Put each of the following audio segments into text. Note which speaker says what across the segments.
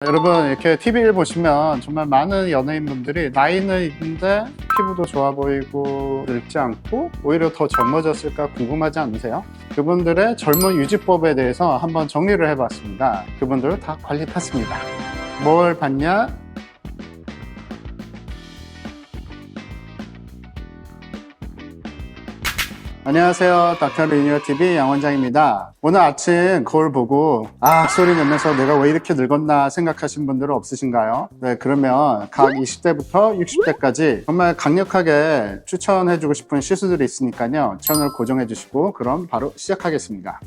Speaker 1: 여러분 이렇게 TV를 보시면 정말 많은 연예인분들이 나이는 있는데 피부도 좋아 보이고 늙지 않고 오히려 더 젊어졌을까 궁금하지 않으세요? 그분들의 젊은 유지법에 대해서 한번 정리를 해봤습니다. 그분들 다 관리 탔습니다. 뭘 봤냐? 안녕하세요. 닥터 리니어 TV 양원장입니다. 오늘 아침 거울 보고 소리 내면서 내가 왜 이렇게 늙었나 생각하신 분들은 없으신가요? 네, 그러면 각 20대부터 60대까지 정말 강력하게 추천해주고 싶은 시술들이 있으니까요. 채널 고정해주시고 그럼 바로 시작하겠습니다.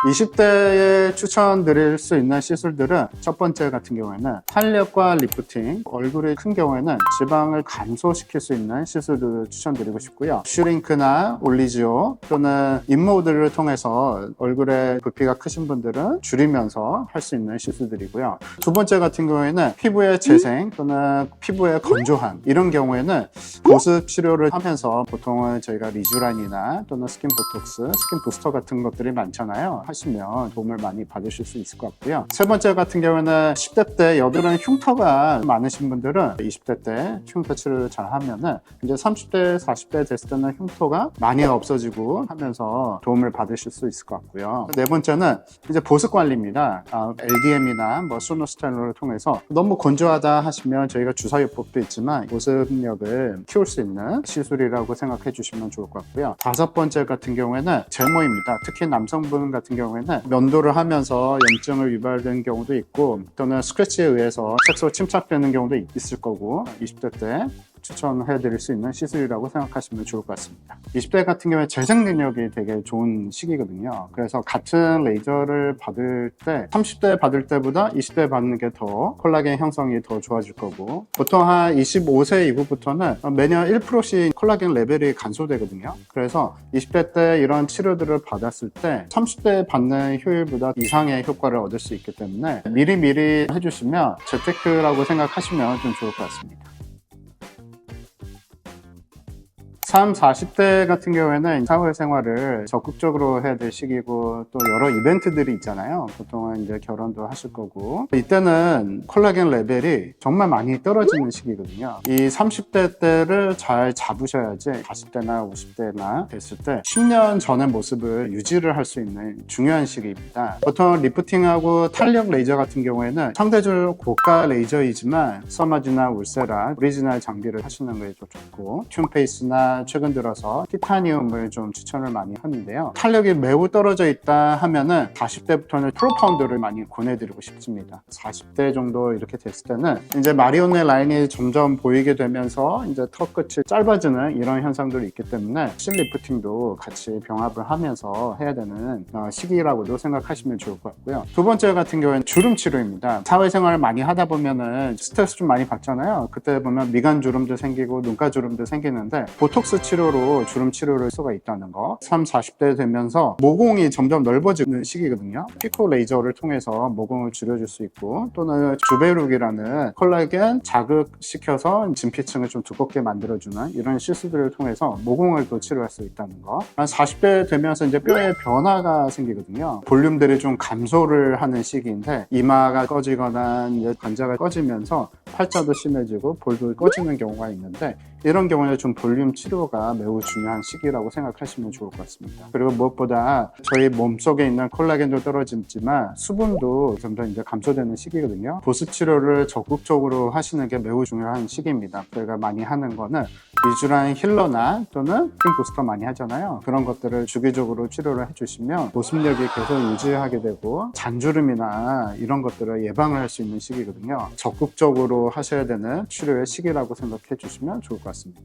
Speaker 1: 20대에 추천드릴 수 있는 시술들은 첫 번째 같은 경우에는 탄력과 리프팅, 얼굴이 큰 경우에는 지방을 감소시킬 수 있는 시술들을 추천드리고 싶고요. 슈링크나 올리지오 또는 인모드를 통해서 얼굴에 부피가 크신 분들은 줄이면서 할 수 있는 시술들이고요. 두 번째 같은 경우에는 피부의 재생 또는 피부의 건조함, 이런 경우에는 보습 치료를 하면서 보통은 저희가 리쥬란이나 또는 스킨 보톡스, 스킨 부스터 같은 것들이 많잖아요. 하시면 도움을 많이 받으실 수 있을 것 같고요. 세 번째 같은 경우는 10대 때 여드름 흉터가 많으신 분들은 20대 때 흉터 치료를 잘 하면은 이제 30대, 40대 됐을 때는 흉터가 많이 없어지고 하면서 도움을 받으실 수 있을 것 같고요. 네 번째는 이제 보습 관리입니다. LDM이나 소노스텔론을 통해서 너무 건조하다 하시면 저희가 주사요법도 있지만 보습력을 키울 수 있는 시술이라고 생각해 주시면 좋을 것 같고요. 다섯 번째 같은 경우에는 제모입니다. 특히 남성분 같은 경우에는 면도를 하면서 염증을 유발되는 경우도 있고 또는 스크래치에 의해서 색소 침착되는 경우도 있을 거고 20대 때 추천해 드릴 수 있는 시술이라고 생각하시면 좋을 것 같습니다. 20대 같은 경우에 재생 능력이 되게 좋은 시기거든요. 그래서 같은 레이저를 받을 때 30대 받을 때보다 20대 받는 게 더 콜라겐 형성이 더 좋아질 거고 보통 한 25세 이후부터는 매년 1%씩 콜라겐 레벨이 감소되거든요. 그래서 20대 때 이런 치료들을 받았을 때 30대 받는 효율보다 이상의 효과를 얻을 수 있기 때문에 미리 해주시면 재테크라고 생각하시면 좀 좋을 것 같습니다. 30, 40대 같은 경우에는 사회생활을 적극적으로 해야 될 시기고 또 여러 이벤트들이 있잖아요. 보통은 이제 결혼도 하실 거고 이때는 콜라겐 레벨이 정말 많이 떨어지는 시기거든요. 이 30대 때를 잘 잡으셔야지 40대나 50대나 됐을 때 10년 전의 모습을 유지를 할 수 있는 중요한 시기입니다. 보통 리프팅하고 탄력 레이저 같은 경우에는 상대적으로 고가 레이저이지만 서마지나 울세라 오리지널 장비를 하시는 게 좋고 튠페이스나 최근 들어서 티타늄을 좀 추천을 많이 하는데요. 탄력이 매우 떨어져 있다 하면은 40대부터는 프로파운드를 많이 권해드리고 싶습니다. 40대 정도 이렇게 됐을 때는 이제 마리오네 라인이 점점 보이게 되면서 이제 턱 끝이 짧아지는 이런 현상들이 있기 때문에 실리프팅도 같이 병합을 하면서 해야 되는 시기라고도 생각하시면 좋을 것 같고요. 두 번째 같은 경우에는 주름 치료입니다. 사회생활을 많이 하다 보면은 스트레스 좀 많이 받잖아요. 그때 보면 미간 주름도 생기고 눈가 주름도 생기는데 보톡스 치료로 주름 치료를 할 수가 있다는 거. 30, 40대 되면서 모공이 점점 넓어지는 시기거든요. 피코 레이저를 통해서 모공을 줄여줄 수 있고 또는 주베룩이라는 콜라겐 자극시켜서 진피층을 좀 두껍게 만들어주는 이런 시술들을 통해서 모공을 또 치료할 수 있다는 거. 40대 되면서 이제 뼈에 변화가 생기거든요. 볼륨들이 좀 감소를 하는 시기인데 이마가 꺼지거나 이제 관자가 꺼지면서 팔자도 심해지고 볼도 꺼지는 경우가 있는데 이런 경우에 좀 볼륨 치료가 매우 중요한 시기라고 생각하시면 좋을 것 같습니다. 그리고 무엇보다 저희 몸속에 있는 콜라겐도 떨어지지만 수분도 점점 이제 감소되는 시기거든요. 보습 치료를 적극적으로 하시는 게 매우 중요한 시기입니다. 저희가 많이 하는 거는 리쥬란 힐러나 또는 스킨 부스터 많이 하잖아요. 그런 것들을 주기적으로 치료를 해주시면 보습력이 계속 유지하게 되고 잔주름이나 이런 것들을 예방을 할 수 있는 시기거든요. 적극적으로 하셔야 되는 치료의 시기라고 생각해 주시면 좋을 것 같습니다.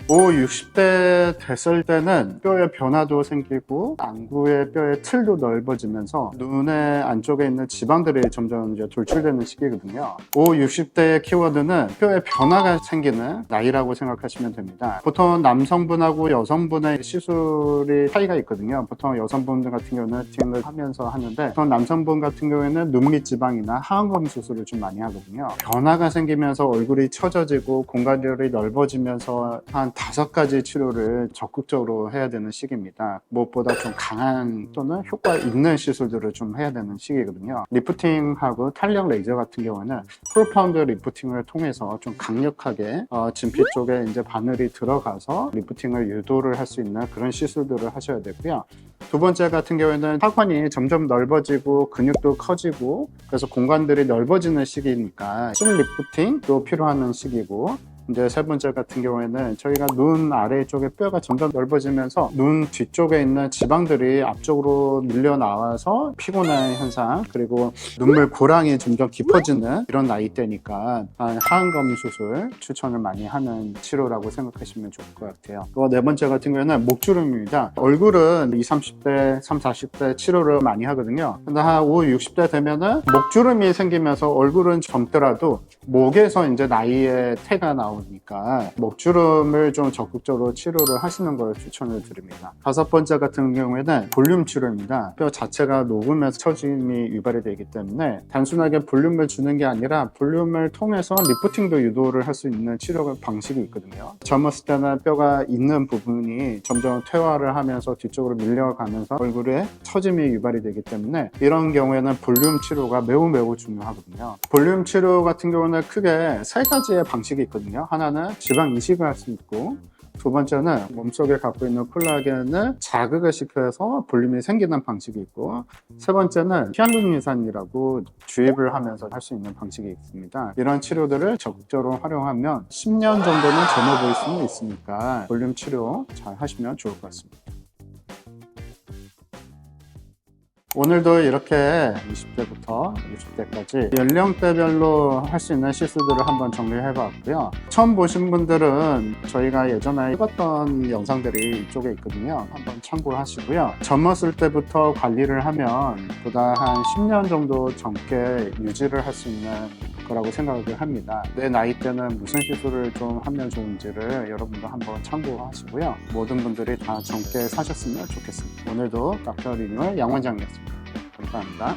Speaker 1: 60대 됐을 때는 뼈의 변화도 생기고 안구의 뼈의 틀도 넓어지면서 눈의 안쪽에 있는 지방들이 점점 이제 돌출되는 시기거든요. 60대의 키워드는 뼈의 변화가 생기는 나이라고 생각하시면 됩니다. 보통 남성분하고 여성분의 시술이 차이가 있거든요. 보통 여성분들 같은 경우는 팅을 하면서 하는데 보통 남성분 같은 경우에는 눈밑 지방이나 하안검 수술을 좀 많이 하거든요. 변화가 생기면서 얼굴이 처져지고 공간들이 넓어지면서 한 5가지 치료를 적극적으로 해야 되는 시기입니다. 무엇보다 좀 강한 또는 효과 있는 시술들을 좀 해야 되는 시기거든요. 리프팅하고 탄력 레이저 같은 경우는 프로파운드 리프팅을 통해서 좀 강력하게 진피 쪽에 이제 바늘이 들어가서 리프팅을 유도를 할 수 있는 그런 시술들을 하셔야 되고요. 두 번째 같은 경우에는 하관이 점점 넓어지고 근육도 커지고 그래서 공간들이 넓어지는 시기니까 심 리프팅도 필요한 시기고, 이제 세 번째 같은 경우에는 저희가 눈 아래쪽에 뼈가 점점 넓어지면서 눈 뒤쪽에 있는 지방들이 앞쪽으로 밀려 나와서 피곤한 현상, 그리고 눈물 고랑이 점점 깊어지는 이런 나이대니까 하안검 수술 추천을 많이 하는 치료라고 생각하시면 좋을 것 같아요. 또 네 번째 같은 경우에는 목주름입니다. 얼굴은 20, 30대, 30, 40대 치료를 많이 하거든요. 근데 한 50, 60대 되면은 목주름이 생기면서 얼굴은 젊더라도 목에서 이제 나이의 태가 나오니까 목주름을 좀 적극적으로 치료를 하시는 걸 추천을 드립니다. 다섯 번째 같은 경우에는 볼륨 치료입니다. 뼈 자체가 녹으면서 처짐이 유발이 되기 때문에 단순하게 볼륨을 주는 게 아니라 볼륨을 통해서 리프팅도 유도를 할 수 있는 치료 방식이 있거든요. 젊었을 때는 뼈가 있는 부분이 점점 퇴화를 하면서 뒤쪽으로 밀려가면서 얼굴에 처짐이 유발이 되기 때문에 이런 경우에는 볼륨 치료가 매우 중요하거든요. 볼륨 치료 같은 경우는 크게 세 가지의 방식이 있거든요. 하나는 지방 이식을 할 수 있고, 두 번째는 몸속에 갖고 있는 콜라겐을 자극을 시켜서 볼륨이 생기는 방식이 있고, 세 번째는 히알루론산이라고 주입을 하면서 할 수 있는 방식이 있습니다. 이런 치료들을 적극적으로 활용하면 10년 정도는 젊어 보일 수는 있으니까 볼륨 치료 잘 하시면 좋을 것 같습니다. 오늘도 이렇게 20대부터 60대까지 연령대별로 할 수 있는 시술들을 한번 정리해 봤고요. 처음 보신 분들은 저희가 예전에 해봤던 영상들이 이쪽에 있거든요. 한번 참고하시고요. 젊었을 때부터 관리를 하면 보다 한 10년 정도 젊게 유지를 할 수 있는 거라고 생각을 합니다. 내 나이 때는 무슨 시술을 좀 하면 좋은지를 여러분도 한번 참고하시고요. 모든 분들이 다 젊게 사셨으면 좋겠습니다. 오늘도 닥터 리뉴얼 양원장이었습니다. 감사합니다.